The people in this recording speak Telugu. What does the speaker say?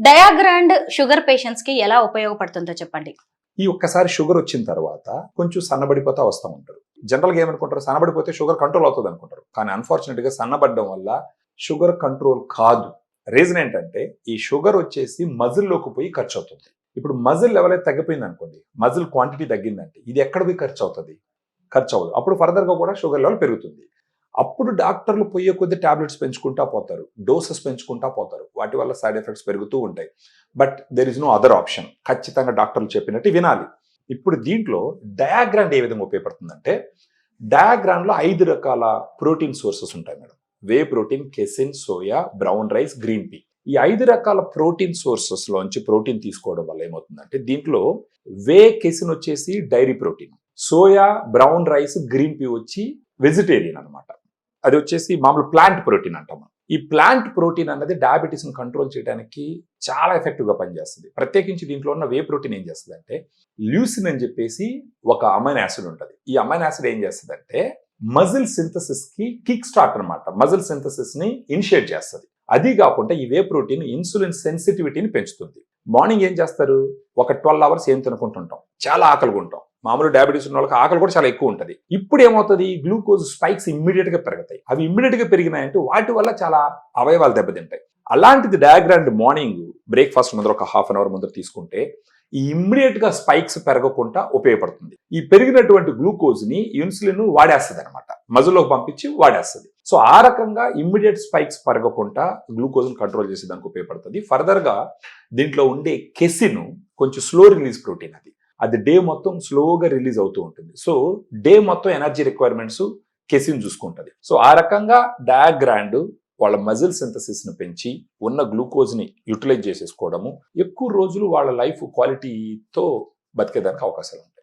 డయాగ్రాండ్ షుగర్ పేషెంట్స్ కి ఎలా ఉపయోగపడుతుందో చెప్పండి. ఈ ఒక్కసారి షుగర్ వచ్చిన తర్వాత కొంచెం సన్నబడిపోతా వస్తూ ఉంటారు. జనరల్గా ఏమనుకుంటారు, సన్నబడిపోతే షుగర్ కంట్రోల్ అవుతుంది అనుకుంటారు. కానీ అన్ఫార్చునేట్గా సన్నబడడం వల్ల షుగర్ కంట్రోల్ కాదు. రీజన్ ఏంటంటే ఈ షుగర్ వచ్చేసి మజిల్లోకి పోయి ఖర్చు అవుతుంది. ఇప్పుడు మజిల్ లెవెల్ అయితే తగ్గిపోయింది అనుకోండి, మజిల్ క్వాంటిటీ తగ్గిందంటే ఇది ఎక్కడ పోయి ఖర్చు అవుతుంది? ఖర్చు అవ్వదు. అప్పుడు ఫర్దర్గా కూడా షుగర్ లెవెల్ పెరుగుతుంది. అప్పుడు డాక్టర్లు పోయే కొద్ది టాబ్లెట్స్ పెంచుకుంటా పోతారు, డోసెస్ పెంచుకుంటా పోతారు. వాటి వల్ల సైడ్ ఎఫెక్ట్స్ పెరుగుతూ ఉంటాయి. But there is no other option. ఖచ్చితంగా డాక్టర్లు చెప్పినట్టు వినాలి. ఇప్పుడు దీంట్లో డయాగ్రాండ్ ఏ విధంగా ఉపయోగపడుతుందంటే, డయాగ్రాండ్లో 5 రకాల ప్రోటీన్ సోర్సెస్ ఉంటాయి madam. Whey protein, casein, soya, brown rice, green P. ఈ 5 రకాల ప్రోటీన్ సోర్సెస్ లోంచి ప్రోటీన్ తీసుకోవడం వల్ల ఏమవుతుందంటే, దీంట్లో వే కెసిన్ వచ్చేసి dairy protein, soya, brown rice, green pea వచ్చి వెజిటేరియన్ అనమాట. అది వచ్చేసి మామూలు ప్లాంట్ ప్రోటీన్ అంటాం. ఈ ప్లాంట్ ప్రోటీన్ అన్నది డయాబెటీస్ ని కంట్రోల్ చేయడానికి చాలా ఎఫెక్టివ్ గా పనిచేస్తుంది. ప్రత్యేకించి దీంట్లో ఉన్న వే ప్రోటీన్ ఏం చేస్తుంది అంటే, ల్యూసిన్ అని చెప్పేసి ఒక అమైనో యాసిడ్ ఉంటుంది. ఈ అమైనో యాసిడ్ ఏం చేస్తుంది అంటే మజిల్ సింథసిస్ కి కిక్ స్టార్ట్ అనమాట. మజిల్ సింథసిస్ ని ఇనిషియేట్ చేస్తుంది. అది కాకుండా ఈ వే ప్రోటీన్ ఇన్సులిన్ సెన్సిటివిటీని పెంచుతుంది. మార్నింగ్ ఏం చేస్తారు, ఒక 12 అవర్స్ ఏం తినుకుంటుంటాం, చాలా ఆకలిగా ఉంటాం. మామూలు డయాబెటీస్ ఉన్న వాళ్ళకి ఆకలి కూడా చాలా ఎక్కువ ఉంటుంది. ఇప్పుడు ఏమవుతుంది, గ్లూకోజ్ స్పైక్స్ ఇమ్మీడియట్ గా పెరుగుతాయి. అవి ఇమ్మీడియట్ గా పెరిగినాయంటే వాటి వల్ల చాలా అవయవాలు దెబ్బతింటాయి. అలాంటిది డయాగ్రాండ్ మార్నింగ్ బ్రేక్ఫాస్ట్ ముందర ఒక హాఫ్ అన్ అవర్ ముందర తీసుకుంటే ఈ ఇమ్మీడియట్ గా స్పైక్స్ పెరగకుండా ఉపయోగపడుతుంది. ఈ పెరిగినటువంటి గ్లూకోజ్ ని ఇన్సులిన్ వాడేస్తుంది అనమాట, మజిల్లోకి పంపించి వాడేస్తుంది. సో ఆ రకంగా ఇమ్మీడియట్ స్పైక్స్ పెరగకుండా గ్లూకోజ్ ని కంట్రోల్ చేసేదానికి ఉపయోగపడుతుంది. ఫర్దర్ గా దీంట్లో ఉండే కెసిన్ కొంచెం స్లో రిలీజ్ ప్రోటీన్. అది డే మొత్తం స్లోగా రిలీజ్ అవుతూ ఉంటుంది. సో డే మొత్తం ఎనర్జీ రిక్వైర్మెంట్స్ కెసిన్ చూసుకుంటుంది. సో ఆ రకంగా డయాగ్రాండ్ వాళ్ళ మజిల్ సింథసిస్ ని పెంచి ఉన్న గ్లూకోజ్ ని యూటిలైజ్ చేసేసుకోవడము, ఎక్కువ రోజులు వాళ్ళ లైఫ్ క్వాలిటీతో బతికేదానికి అవకాశాలు ఉంటాయి.